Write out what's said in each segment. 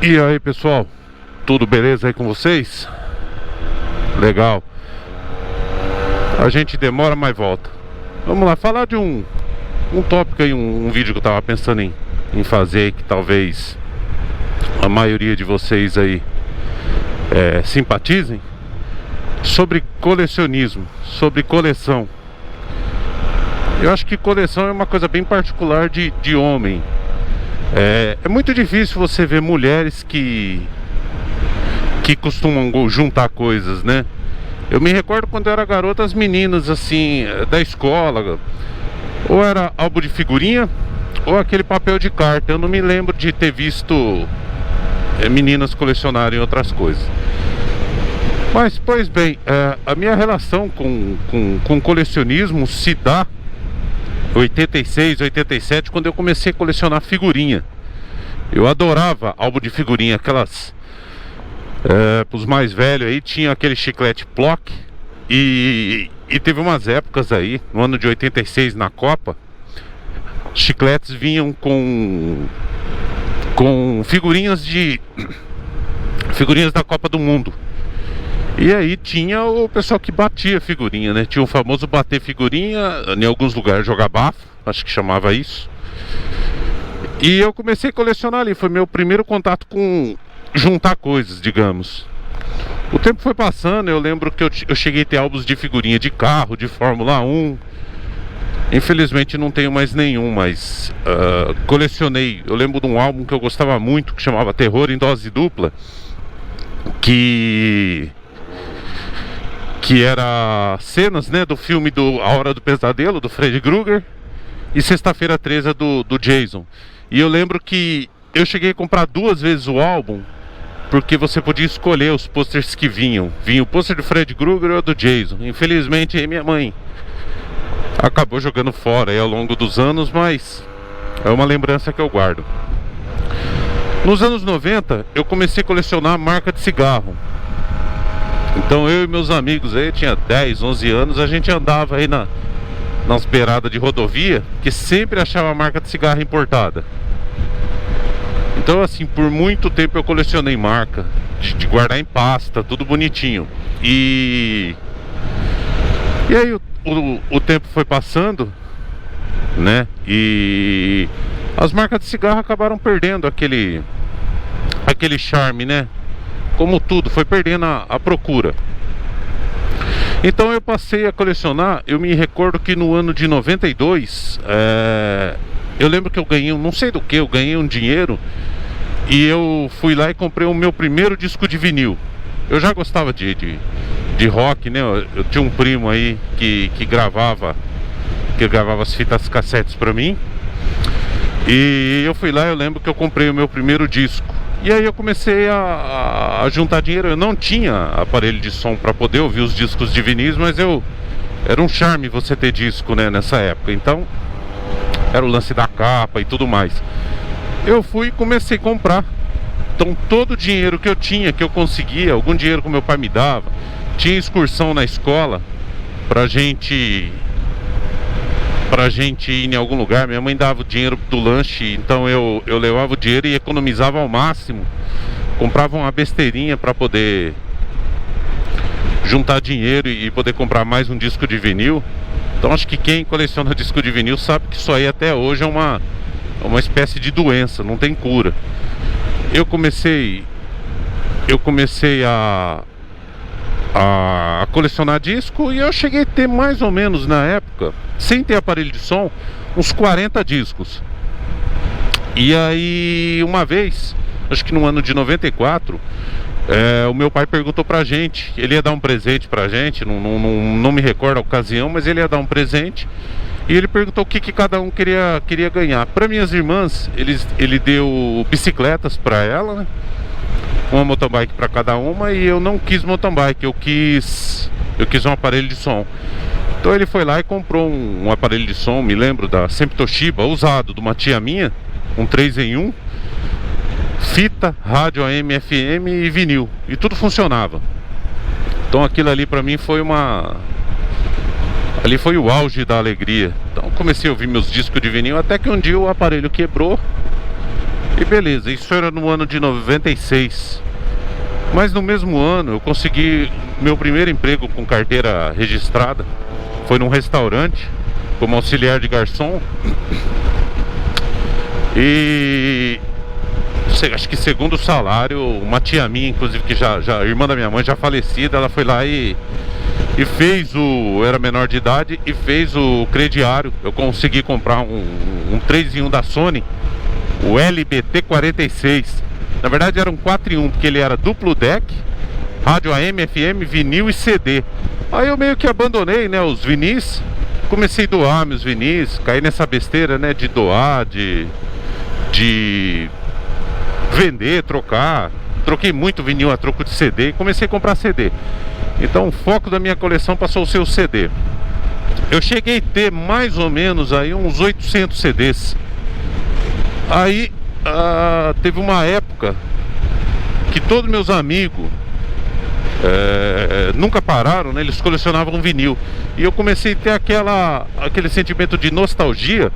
E aí, pessoal, tudo beleza aí com vocês? Legal. A gente demora, mas volta. Vamos lá, falar de um tópico aí, um vídeo que eu tava pensando em fazer, que talvez a maioria de vocês aí simpatizem, sobre colecionismo, sobre coleção. Eu acho que coleção é uma coisa bem particular de homem. É muito difícil você ver mulheres que costumam juntar coisas, né? Eu me recordo quando eu era garoto, as meninas assim, da escola, ou era álbum de figurinha, ou aquele papel de carta. Eu não me lembro de ter visto meninas colecionarem outras coisas. Mas, pois bem, a minha relação com colecionismo se dá 86, 87, quando eu comecei a colecionar figurinha. Eu adorava álbum de figurinha, aquelas pros mais velhos aí, tinha aquele chiclete Plock. E teve umas épocas aí, no ano de 86, na Copa, chicletes vinham com figurinhas da Copa do Mundo. E aí tinha o pessoal que batia figurinha, né? Tinha o famoso bater figurinha, em alguns lugares jogar bafo, acho que chamava isso. E eu comecei a colecionar ali, foi meu primeiro contato com juntar coisas, digamos. O tempo foi passando, eu lembro que eu cheguei a ter álbuns de figurinha de carro, de Fórmula 1. Infelizmente não tenho mais nenhum, mas colecionei. Eu lembro de um álbum que eu gostava muito, que chamava Terror em Dose Dupla, que era cenas, né, do filme A Hora do Pesadelo, do Freddy Krueger, e Sexta-feira 13 do Jason. E eu lembro que eu cheguei a comprar 2 vezes o álbum, porque você podia escolher os posters que vinham. Vinha o pôster do Freddy Krueger ou do Jason. Infelizmente minha mãe acabou jogando fora aí ao longo dos anos, mas é uma lembrança que eu guardo. Nos anos 90 eu comecei a colecionar marca de cigarro. Então eu e meus amigos aí, tinha 10, 11 anos, a gente andava aí nas beiradas de rodovia, que sempre achava marca de cigarro importada. Então assim, por muito tempo eu colecionei marca, de guardar em pasta, tudo bonitinho. E aí o tempo foi passando, né? E as marcas de cigarro acabaram perdendo aquele charme, né? Como tudo, foi perdendo a procura. Então eu passei a colecionar. Eu me recordo que no ano de 92, eu lembro que eu ganhei, não sei do que, eu ganhei um dinheiro e eu fui lá e comprei o meu primeiro disco de vinil. Eu já gostava de rock, né? Eu tinha um primo aí que gravava as fitas cassetes pra mim. E eu fui lá, eu lembro que eu comprei o meu primeiro disco. E aí eu comecei a juntar dinheiro. Eu não tinha aparelho de som para poder ouvir os discos de vinis, mas era um charme você ter disco, né, nessa época. Então era o lance da capa e tudo mais. Eu fui e comecei a comprar. Então todo o dinheiro que eu tinha, que eu conseguia, algum dinheiro que meu pai me dava, tinha excursão na escola pra gente ir em algum lugar. Minha mãe dava o dinheiro do lanche, então eu levava o dinheiro e economizava ao máximo. Comprava uma besteirinha para poder juntar dinheiro e poder comprar mais um disco de vinil. Então acho que quem coleciona disco de vinil sabe que isso aí até hoje é uma espécie de doença, não tem cura. Eu comecei a colecionar disco e eu cheguei a ter mais ou menos na época, sem ter aparelho de som, uns 40 discos. E aí uma vez, acho que no ano de 94, o meu pai perguntou pra gente, ele ia dar um presente pra gente, não me recordo a ocasião, mas ele ia dar um presente. E ele perguntou o que cada um queria ganhar. Para minhas irmãs, ele deu bicicletas para ela, né? Uma mountain bike para cada uma, e eu não quis mountain bike, eu quis um aparelho de som. Então ele foi lá e comprou um aparelho de som, me lembro, sempre Toshiba, usado, de uma tia minha, um 3 em 1, fita, rádio AM, FM e vinil, e tudo funcionava. Então aquilo ali para mim foi ali foi o auge da alegria. Então comecei a ouvir meus discos de vinil, até que um dia o aparelho quebrou. E beleza, isso era no ano de 96. Mas no mesmo ano eu consegui meu primeiro emprego com carteira registrada. Foi num restaurante, como auxiliar de garçom. E acho que segundo salário, uma tia minha, inclusive, que já irmã da minha mãe, já falecida, ela foi lá e fez eu era menor de idade, e fez o crediário. Eu consegui comprar um 3 em 1 da Sony, o LBT 46. Na verdade era um 4 em 1, porque ele era duplo deck, rádio AM, FM, vinil e CD. Aí eu meio que abandonei, né, os vinis. Comecei a doar meus vinis, caí nessa besteira, né, de doar, de vender, trocar. Troquei muito vinil a troco de CD e comecei a comprar CD. Então o foco da minha coleção passou a ser o CD. Eu cheguei a ter mais ou menos aí uns 800 CDs. Aí teve uma época que todos meus amigos nunca pararam, né? Eles colecionavam vinil. E eu comecei a ter aquele sentimento de nostalgia,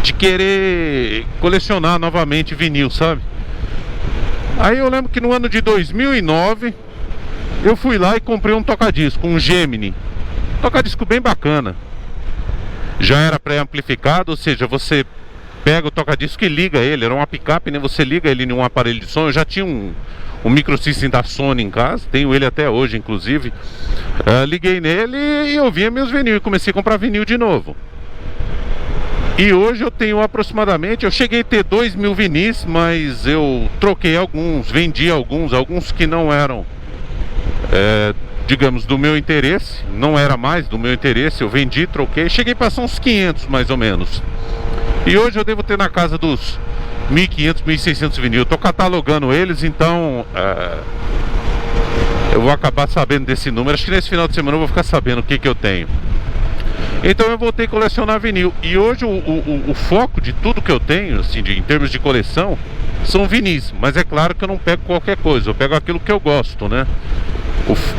de querer colecionar novamente vinil, sabe? Aí eu lembro que no ano de 2009 eu fui lá e comprei um tocadisco, um Gemini. Tocadisco bem bacana. Já era pré-amplificado, ou seja, você pega o tocadisco e liga ele. Era uma picape, né? Você liga ele em um aparelho de som. Eu já tinha um micro system da Sony em casa, tenho ele até hoje, inclusive. Liguei nele e ouvia meus vinil e comecei a comprar vinil de novo. E hoje eu tenho aproximadamente, eu cheguei a ter 2.000 vinis, mas eu troquei alguns, vendi alguns que não eram, digamos, do meu interesse. Não era mais do meu interesse, eu vendi, troquei, cheguei a passar uns 500 mais ou menos. E hoje eu devo ter na casa dos 1.500, 1.600 vinil. Eu tô catalogando eles, então eu vou acabar sabendo desse número. Acho que nesse final de semana eu vou ficar sabendo o que eu tenho. Então eu voltei a colecionar vinil. E hoje o foco de tudo que eu tenho, assim, em termos de coleção, são vinis. Mas é claro que eu não pego qualquer coisa, eu pego aquilo que eu gosto, né?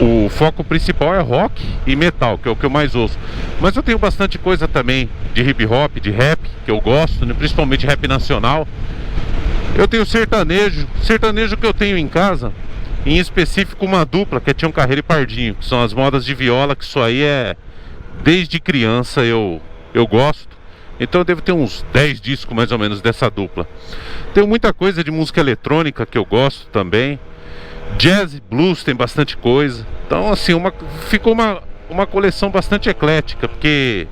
O foco principal é rock e metal, que é o que eu mais ouço. Mas eu tenho bastante coisa também de hip hop, de rap, que eu gosto, né? Principalmente rap nacional. Eu tenho sertanejo que eu tenho em casa, em específico uma dupla, que é Tião Carreiro e Pardinho, que são as modas de viola, que isso aí desde criança eu gosto. Então eu devo ter uns 10 discos mais ou menos dessa dupla. Tenho muita coisa de música eletrônica que eu gosto também. Jazz, blues, tem bastante coisa. Então assim, ficou uma coleção bastante eclética, porque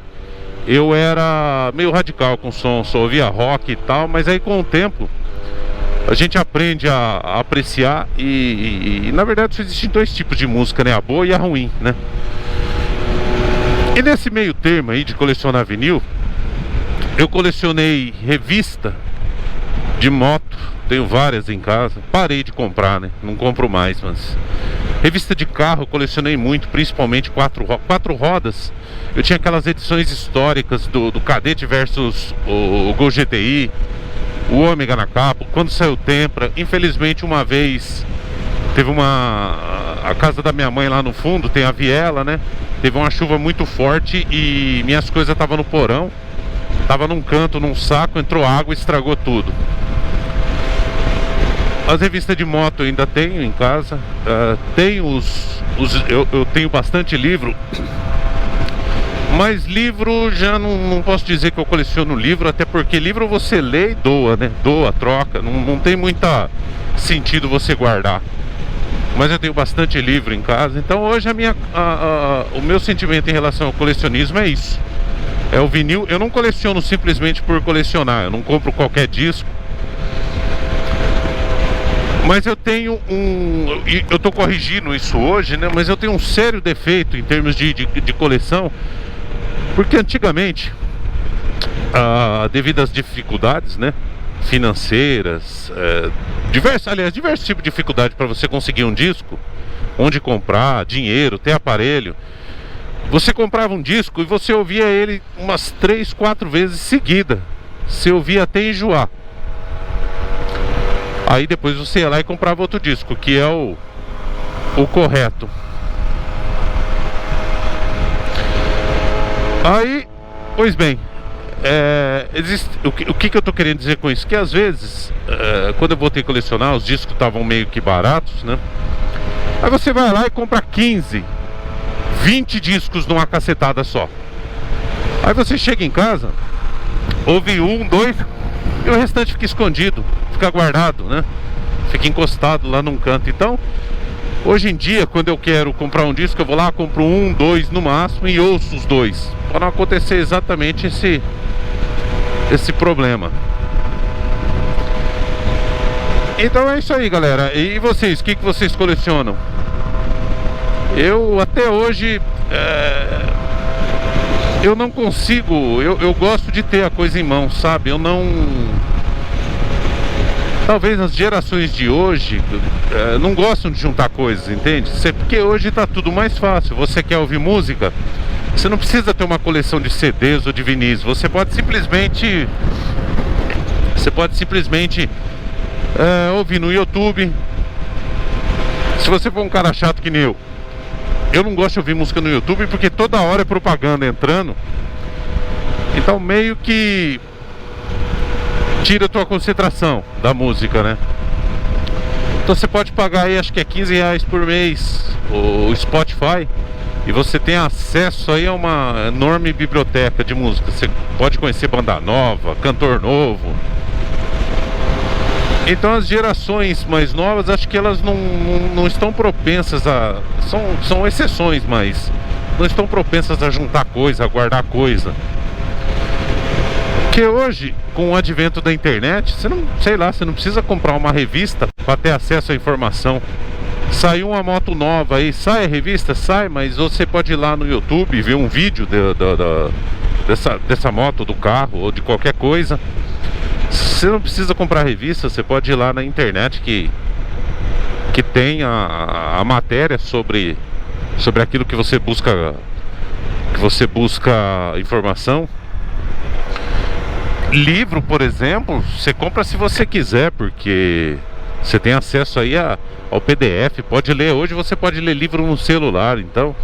eu era meio radical com som, só ouvia rock e tal. Mas aí com o tempo a gente aprende a apreciar e na verdade só existem dois tipos de música, né? A boa e a ruim, né? E nesse meio termo aí de colecionar vinil, eu colecionei revista de moto, tenho várias em casa. Parei de comprar, né? Não compro mais, mas revista de carro eu colecionei muito, principalmente quatro rodas. Eu tinha aquelas edições históricas do Cadete versus o Gol GTI, o Ômega na capa, quando saiu o Tempra. Infelizmente uma vez teve a casa da minha mãe lá no fundo tem a viela, né? Teve uma chuva muito forte e minhas coisas estavam no porão, tava num canto, num saco, entrou água e estragou tudo. As revistas de moto eu ainda tenho em casa. Tenho eu tenho bastante livro, mas livro já não posso dizer que eu coleciono livro, até porque livro você lê e doa, né? Doa, troca, não tem muita sentido você guardar. Mas eu tenho bastante livro em casa. Então hoje o meu sentimento em relação ao colecionismo é isso. É o vinil. Eu não coleciono simplesmente por colecionar. Eu não compro qualquer disco. Mas eu tenho eu tô corrigindo isso hoje, né? Mas eu tenho um sério defeito em termos de coleção. Porque antigamente, devido às dificuldades, né, financeiras, diversos tipos de dificuldade para você conseguir um disco, onde comprar, dinheiro, ter aparelho. Você comprava um disco e você ouvia ele umas 3, 4 vezes seguida. Você ouvia até enjoar. Aí depois você ia lá e comprava outro disco, que é o correto. Aí, pois bem, o que eu tô querendo dizer com isso? Que às vezes, quando eu voltei a colecionar, os discos estavam meio que baratos, né? Aí você vai lá e compra 15, 20 discos numa cacetada só. Aí você chega em casa, ouve um, dois, e o restante fica escondido, fica guardado, né? Fica encostado lá num canto. Então, hoje em dia, quando eu quero comprar um disco, eu vou lá, compro um, dois no máximo e ouço os dois, para não acontecer exatamente esse problema. Então é isso aí, galera. E vocês, o que vocês colecionam? Eu até hoje eu não consigo. Eu gosto de ter a coisa em mão, sabe? Eu não. Talvez as gerações de hoje não gostam de juntar coisas, entende? Porque hoje tá tudo mais fácil. Você quer ouvir música? Você não precisa ter uma coleção de CDs ou de vinis. Você pode simplesmente ouvir no YouTube. Se você for um cara chato que nem eu não gosto de ouvir música no YouTube porque toda hora é propaganda entrando. Então meio que tira a tua concentração da música, né? Então você pode pagar aí, acho que é R$15 por mês o Spotify, e você tem acesso aí a uma enorme biblioteca de música. Você pode conhecer banda nova, cantor novo. Então as gerações mais novas, acho que elas não estão propensas a... São exceções, mas não estão propensas a juntar coisa, a guardar coisa. Porque hoje, com o advento da internet, você não precisa comprar uma revista para ter acesso à informação. Saiu uma moto nova aí, sai a revista? Sai, mas você pode ir lá no YouTube e ver um vídeo dessa moto, do carro ou de qualquer coisa. Você não precisa comprar revista, você pode ir lá na internet que tem a matéria sobre aquilo que você busca informação. Livro, por exemplo, você compra se você quiser, porque você tem acesso aí ao PDF, pode ler. Hoje você pode ler livro no celular. Então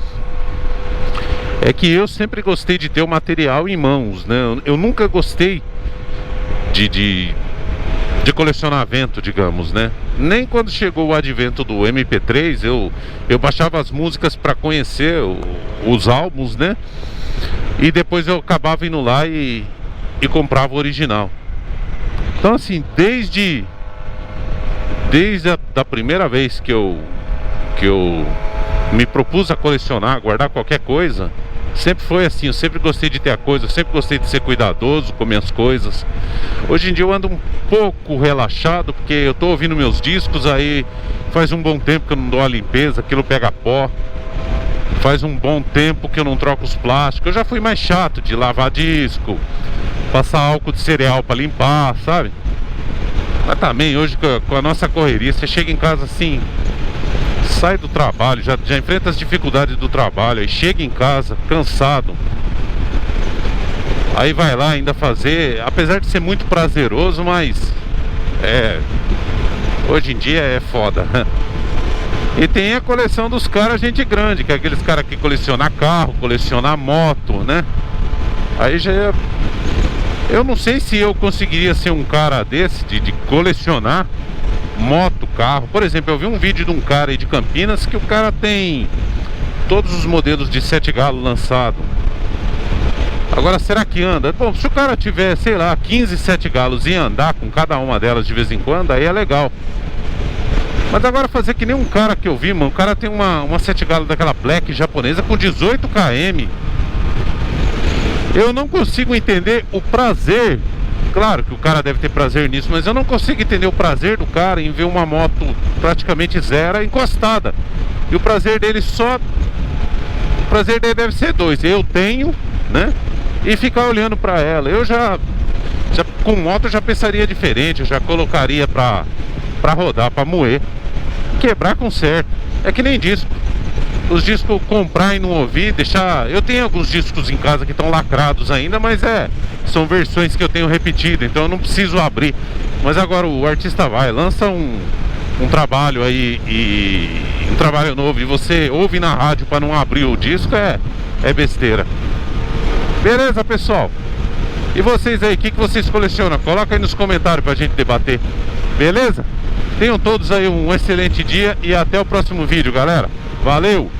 é que eu sempre gostei de ter o material em mãos, né? Eu nunca gostei de colecionamento, digamos, né? Nem quando chegou o advento do MP3, eu baixava as músicas para conhecer os álbuns, né? E depois eu acabava indo lá e comprava o original. Então assim, desde a primeira vez que eu me propus a colecionar, guardar qualquer coisa, sempre foi assim. Eu sempre gostei de ter a coisa, eu sempre gostei de ser cuidadoso com minhas coisas. Hoje em dia eu ando um pouco relaxado, porque eu tô ouvindo meus discos, aí faz um bom tempo que eu não dou a limpeza, aquilo pega pó. Faz um bom tempo que eu não troco os plásticos. Eu já fui mais chato de lavar disco, passar álcool de cereal para limpar, sabe? Mas também hoje com a nossa correria, você chega em casa assim, sai do trabalho, já enfrenta as dificuldades do trabalho, aí chega em casa cansado, aí vai lá ainda fazer, apesar de ser muito prazeroso, mas hoje em dia é foda. E tem a coleção dos caras gente grande, que é aqueles caras que colecionam carro, colecionam moto, né? Aí já eu não sei se eu conseguiria ser um cara desse, de colecionar moto, carro. Por exemplo, eu vi um vídeo de um cara aí de Campinas que o cara tem todos os modelos de 7 galos lançado. Agora, será que anda? Bom, se o cara tiver, sei lá, 15 7 galos e andar com cada uma delas de vez em quando, aí é legal. Mas agora fazer que nem um cara que eu vi, mano. O cara tem uma 7 galos daquela Black japonesa com 18 km. Eu não consigo entender o prazer. Claro que o cara deve ter prazer nisso, mas eu não consigo entender o prazer do cara em ver uma moto praticamente zero encostada. E o prazer dele o prazer dele deve ser dois. Eu tenho, né? E ficar olhando pra ela. Eu já com moto eu já pensaria diferente. Eu já colocaria pra rodar, pra moer. Quebrar com certo. É que nem disco. Os discos comprar e não ouvir, deixar... Eu tenho alguns discos em casa que estão lacrados ainda, mas são versões que eu tenho repetido, então eu não preciso abrir. Mas agora o artista lança um trabalho aí, um trabalho novo, e você ouve na rádio para não abrir o disco, é besteira. Beleza, pessoal? E vocês aí, o que vocês colecionam? Coloca aí nos comentários pra gente debater. Beleza? Tenham todos aí um excelente dia e até o próximo vídeo, galera. Valeu!